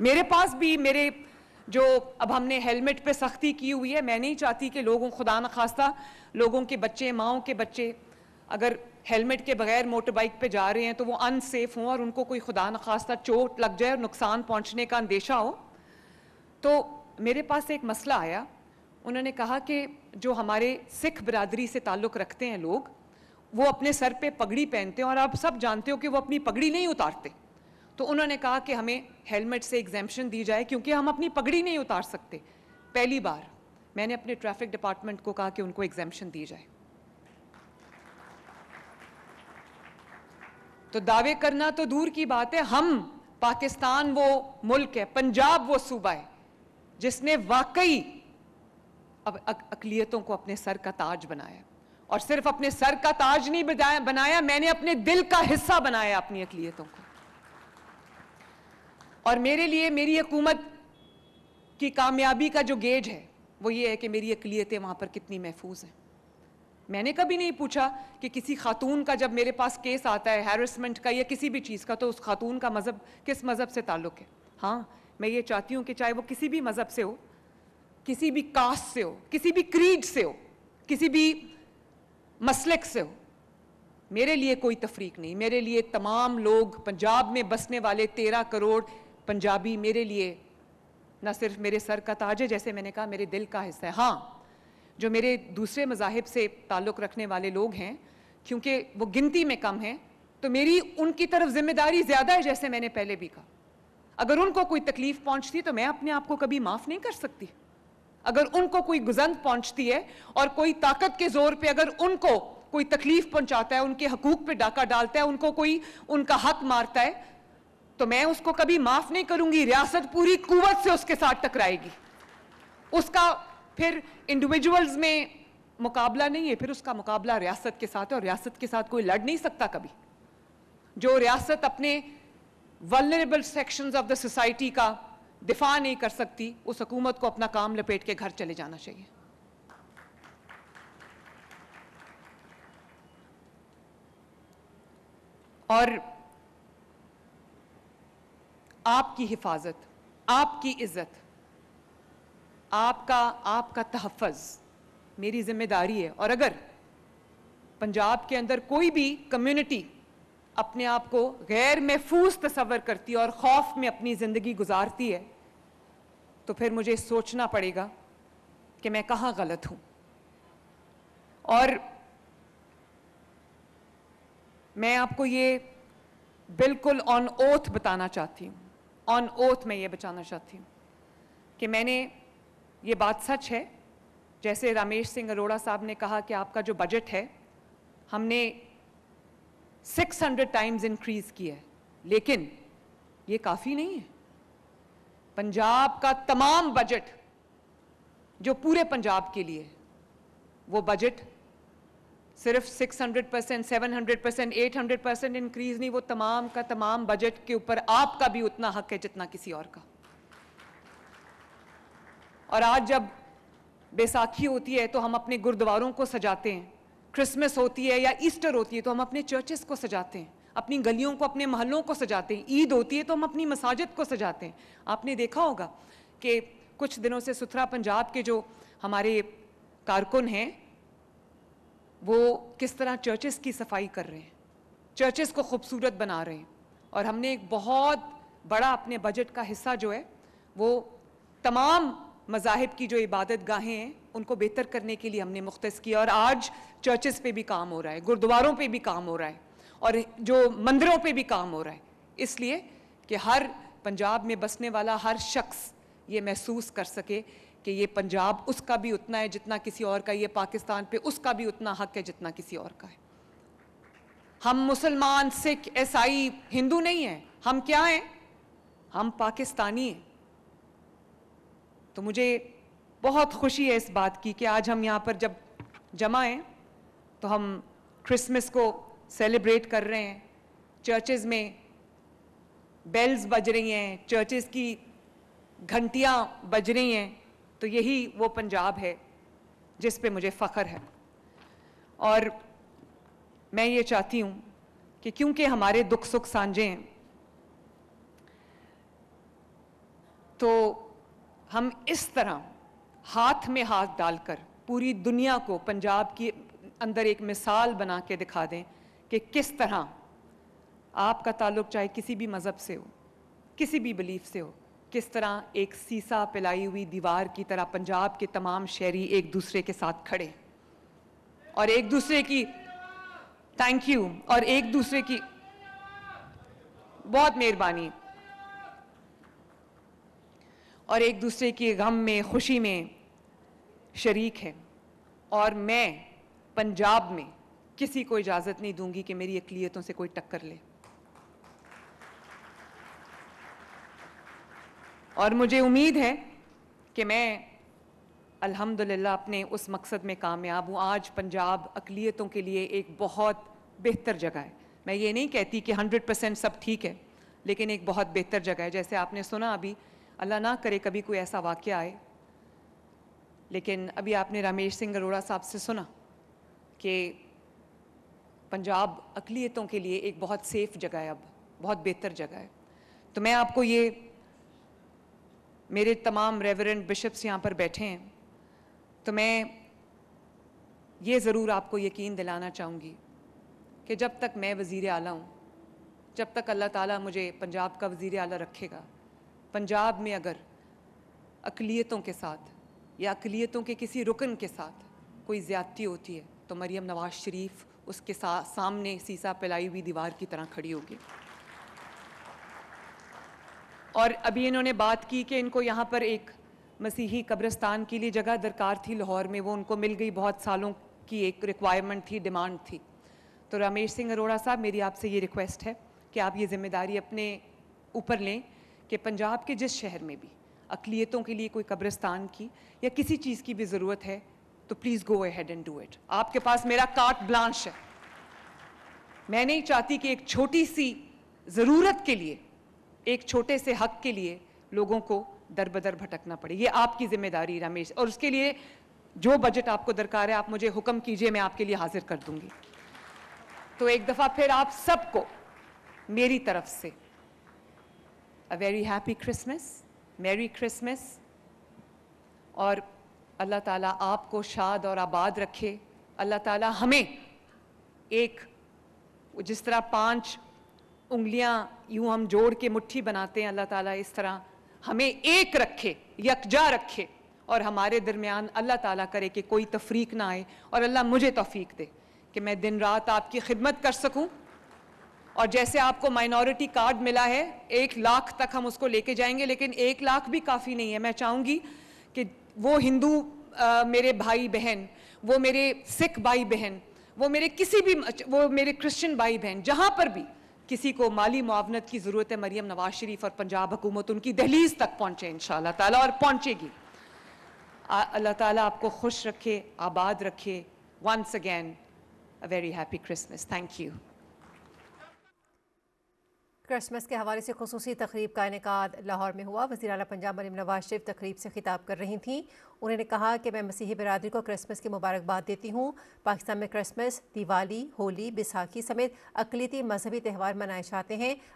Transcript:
میرے پاس بھی میرے جو اب ہم نے ہیلمٹ پہ سختی کی ہوئی ہے، میں نہیں چاہتی کہ لوگوں خدا نخواستہ لوگوں کے بچے، ماؤں کے بچے اگر ہیلمٹ کے بغیر موٹر بائک پہ جا رہے ہیں تو وہ ان سیف ہوں اور ان کو کوئی خدا نخواستہ چوٹ لگ جائے اور نقصان پہنچنے کا اندیشہ ہو۔ تو میرے پاس ایک مسئلہ آیا، انہوں نے کہا کہ جو ہمارے سکھ برادری سے تعلق رکھتے ہیں لوگ، وہ اپنے سر پہ پگڑی پہنتے ہیں اور آپ سب جانتے ہو کہ وہ اپنی پگڑی نہیں اتارتے، تو انہوں نے کہا کہ ہمیں ہیلمٹ سے ایگزیمپشن دی جائے کیونکہ ہم اپنی پگڑی نہیں اتار سکتے۔ پہلی بار میں نے اپنے ٹریفک ڈپارٹمنٹ کو کہا کہ ان کو ایگزیمپشن دی جائے۔ تو دعوے کرنا تو دور کی بات ہے، ہم پاکستان وہ ملک ہے، پنجاب وہ صوبہ ہے جس نے واقعی اقلیتوں کو اپنے سر کا تاج بنایا، اور صرف اپنے سر کا تاج نہیں بنایا، میں نے اپنے دل کا حصہ بنایا اپنی اقلیتوں کو۔ اور میرے لیے میری حکومت کی کامیابی کا جو گیج ہے وہ یہ ہے کہ میری اقلیتیں وہاں پر کتنی محفوظ ہیں۔ میں نے کبھی نہیں پوچھا کہ کسی خاتون کا جب میرے پاس کیس آتا ہے ہیرسمنٹ کا یا کسی بھی چیز کا تو اس خاتون کا مذہب کس مذہب سے تعلق ہے۔ ہاں میں یہ چاہتی ہوں کہ چاہے وہ کسی بھی مذہب سے ہو، کسی بھی کاسٹ سے ہو، کسی بھی کریڈ سے ہو، کسی بھی مسلک سے ہو، میرے لیے کوئی تفریق نہیں۔ میرے لیے تمام لوگ، پنجاب میں بسنے والے 13 کروڑ پنجابی میرے لیے نہ صرف میرے سر کا تاج ہے، جیسے میں نے کہا میرے دل کا حصہ ہے۔ ہاں جو میرے دوسرے مذاہب سے تعلق رکھنے والے لوگ ہیں، کیونکہ وہ گنتی میں کم ہیں، تو میری ان کی طرف ذمہ داری زیادہ ہے، جیسے میں نے پہلے بھی کہا۔ اگر ان کو کوئی تکلیف پہنچتی تو میں اپنے آپ کو کبھی معاف نہیں کر سکتی۔ اگر ان کو کوئی گزند پہنچتی ہے اور کوئی طاقت کے زور پہ اگر ان کو کوئی تکلیف پہنچاتا ہے، ان کے حقوق پہ ڈاکہ ڈالتا ہے، ان کو کوئی ان کا حق مارتا ہے، تو میں اس کو کبھی معاف نہیں کروں گی۔ ریاست پوری قوت سے اس کے ساتھ ٹکرائے گی۔ اس کا پھر انڈیویجولز میں مقابلہ نہیں ہے، پھر اس کا مقابلہ ریاست کے ساتھ ہے، اور ریاست کے ساتھ کوئی لڑ نہیں سکتا کبھی۔ جو ریاست اپنے vulnerable sections of the society کا دفاع نہیں کر سکتی، اس حکومت کو اپنا کام لپیٹ کے گھر چلے جانا چاہیے۔ اور آپ کی حفاظت، آپ کی عزت، آپ کا تحفظ میری ذمہ داری ہے۔ اور اگر پنجاب کے اندر کوئی بھی کمیونٹی اپنے آپ کو غیر محفوظ تصور کرتی ہے اور خوف میں اپنی زندگی گزارتی ہے، تو پھر مجھے سوچنا پڑے گا کہ میں کہاں غلط ہوں۔ اور میں آپ کو یہ بالکل آن اوتھ بتانا چاہتی ہوں، آن اوتھ میں یہ بچانا چاہتی ہوں کہ میں نے یہ بات سچ ہے، جیسے رامیش سنگھ اروڑا صاحب نے کہا کہ آپ کا جو بجٹ ہے ہم نے 600 ٹائمز انکریز کیا ہے، لیکن یہ کافی نہیں ہے۔ پنجاب کا تمام بجٹ جو پورے پنجاب کے لیے وہ بجٹ صرف 600%، 700%، 800% انکریز نہیں، وہ تمام کا تمام بجٹ کے اوپر آپ کا بھی اتنا حق ہے جتنا کسی اور کا۔ اور آج جب بیساکھی ہوتی ہے تو ہم اپنے گردواروں کو سجاتے ہیں، کرسمس ہوتی ہے یا ایسٹر ہوتی ہے تو ہم اپنے چرچز کو سجاتے ہیں، اپنی گلیوں کو، اپنے محلوں کو سجاتے ہیں، عید ہوتی ہے تو ہم اپنی مساجد کو سجاتے ہیں۔ آپ نے دیکھا ہوگا کہ کچھ دنوں سے ستھرا پنجاب کے جو ہمارے کارکن ہیں وہ کس طرح چرچز کی صفائی کر رہے ہیں، چرچز کو خوبصورت بنا رہے ہیں۔ اور ہم نے ایک بہت بڑا اپنے بجٹ کا حصہ جو ہے وہ تمام مذاہب کی جو عبادت گاہیں ہیں ان کو بہتر کرنے کے لیے ہم نے مختص کیا، اور آج چرچز پہ بھی کام ہو رہا ہے، گردواروں پہ بھی کام ہو رہا ہے، اور جو مندروں پہ بھی کام ہو رہا ہے، اس لیے کہ ہر پنجاب میں بسنے والا ہر شخص یہ محسوس کر سکے کہ یہ پنجاب اس کا بھی اتنا ہے جتنا کسی اور کا، یہ پاکستان پہ اس کا بھی اتنا حق ہے جتنا کسی اور کا ہے۔ ہم مسلمان، سکھ، عیسائی، ہندو نہیں ہیں، ہم کیا ہیں؟ ہم پاکستانی ہیں۔ تو مجھے بہت خوشی ہے اس بات کی کہ آج ہم یہاں پر جب جمع ہیں تو ہم کرسمس کو سیلیبریٹ کر رہے ہیں، چرچز میں بیلز بج رہی ہیں، چرچز کی گھنٹیاں بج رہی ہیں، تو یہی وہ پنجاب ہے جس پہ مجھے فخر ہے۔ اور میں یہ چاہتی ہوں کہ کیونکہ ہمارے دکھ سکھ سانجے ہیں، تو ہم اس طرح ہاتھ میں ہاتھ ڈال کر پوری دنیا کو پنجاب کی اندر ایک مثال بنا کے دکھا دیں کہ کس طرح آپ کا تعلق چاہے کسی بھی مذہب سے ہو، کسی بھی بلیف سے ہو، کس طرح ایک سیسا پلائی ہوئی دیوار کی طرح پنجاب کے تمام شہری ایک دوسرے کے ساتھ کھڑے اور ایک دوسرے کی تھینک یو اور ایک دوسرے کی بہت مہربانی اور ایک دوسرے کی غم میں خوشی میں شریک ہے. اور میں پنجاب میں کسی کو اجازت نہیں دوں گی کہ میری اقلیتوں سے کوئی ٹکر لے. اور مجھے امید ہے کہ میں الحمدللہ اپنے اس مقصد میں کامیاب ہوں. آج پنجاب اقلیتوں کے لیے ایک بہت بہتر جگہ ہے. میں یہ نہیں کہتی کہ 100% سب ٹھیک ہے، لیکن ایک بہت بہتر جگہ ہے. جیسے آپ نے سنا ابھی، اللہ نہ کرے کبھی کوئی ایسا واقعہ آئے، لیکن ابھی آپ نے رامیش سنگھ اروڑا صاحب سے سنا کہ پنجاب اقلیتوں کے لیے ایک بہت سیف جگہ ہے، اب بہت بہتر جگہ ہے. تو میں آپ کو یہ، میرے تمام ریورنڈ بشپس یہاں پر بیٹھے ہیں، تو میں یہ ضرور آپ کو یقین دلانا چاہوں گی کہ جب تک میں وزیر اعلیٰ ہوں، جب تک اللہ تعالیٰ مجھے پنجاب کا وزیر اعلیٰ رکھے گا، پنجاب میں اگر اقلیتوں کے ساتھ یا اقلیتوں کے کسی رکن کے ساتھ کوئی زیادتی ہوتی ہے تو مریم نواز شریف اس کے سامنے سیسا پلائی ہوئی دیوار کی طرح کھڑی ہوگی. اور ابھی انہوں نے بات کی کہ ان کو یہاں پر ایک مسیحی قبرستان کے لیے جگہ درکار تھی لاہور میں، وہ ان کو مل گئی، بہت سالوں کی ایک ریکوائرمنٹ تھی، ڈیمانڈ تھی. تو رامیش سنگھ اروڑا صاحب، میری آپ سے یہ ریکویسٹ ہے کہ آپ یہ ذمہ داری اپنے اوپر لیں کہ پنجاب کے جس شہر میں بھی اقلیتوں کے لیے کوئی قبرستان کی یا کسی چیز کی بھی ضرورت ہے تو please go ahead and do it. آپ کے پاس میرا کارٹ بلانش ہے. میں نہیں چاہتی کہ ایک چھوٹی سی ضرورت کے لیے، ایک چھوٹے سے حق کے لیے لوگوں کو در بدر بھٹکنا پڑے. یہ آپ کی ذمہ داری رمیش، اور اس کے لیے جو بجٹ آپ کو درکار ہے آپ مجھے حکم کیجئے، میں آپ کے لیے حاضر کر دوں گی. تو ایک دفعہ پھر آپ سب کو میری طرف سے a very happy Christmas, Merry Christmas، اور اللہ تعالیٰ آپ کو شاد اور آباد رکھے. اللہ تعالیٰ ہمیں ایک، جس طرح 5 انگلیاں یوں ہم جوڑ کے مٹھی بناتے ہیں، اللہ تعالیٰ اس طرح ہمیں ایک رکھے، یکجا رکھے، اور ہمارے درمیان اللہ تعالیٰ کرے کہ کوئی تفریق نہ آئے. اور اللہ مجھے توفیق دے کہ میں دن رات آپ کی خدمت کر سکوں. اور جیسے آپ کو مائنورٹی کارڈ ملا ہے 1 لاکھ تک ہم اس کو لے کے جائیں گے، لیکن 1 لاکھ بھی کافی نہیں ہے. میں چاہوں گی کہ وہ ہندو میرے بھائی بہن، وہ میرے سکھ بھائی بہن، وہ میرے کسی بھی، وہ میرے کرسچن بھائی بہن، جہاں پر بھی کسی کو مالی معاونت کی ضرورت ہے، مریم نواز شریف اور پنجاب حکومت ان کی دہلیز تک پہنچے انشاءاللہ تعالیٰ، اور پہنچے گی. اللہ تعالیٰ آپ کو خوش رکھے، آباد رکھے. once again a very happy Christmas. Thank you. Christmas کے حوالے سے خصوصی تقریب کا انعقاد لاہور میں ہوا. وزیر اعلیٰ پنجاب مریم نواز شریف تقریب سے خطاب کر رہی تھیں. انہوں نے کہا کہ میں مسیحی برادری کو کرسمس کی مبارکباد دیتی ہوں. پاکستان میں کرسمس، دیوالی، ہولی، بیساکھی سمیت اقلیتی مذہبی تہوار منائے جاتے ہیں.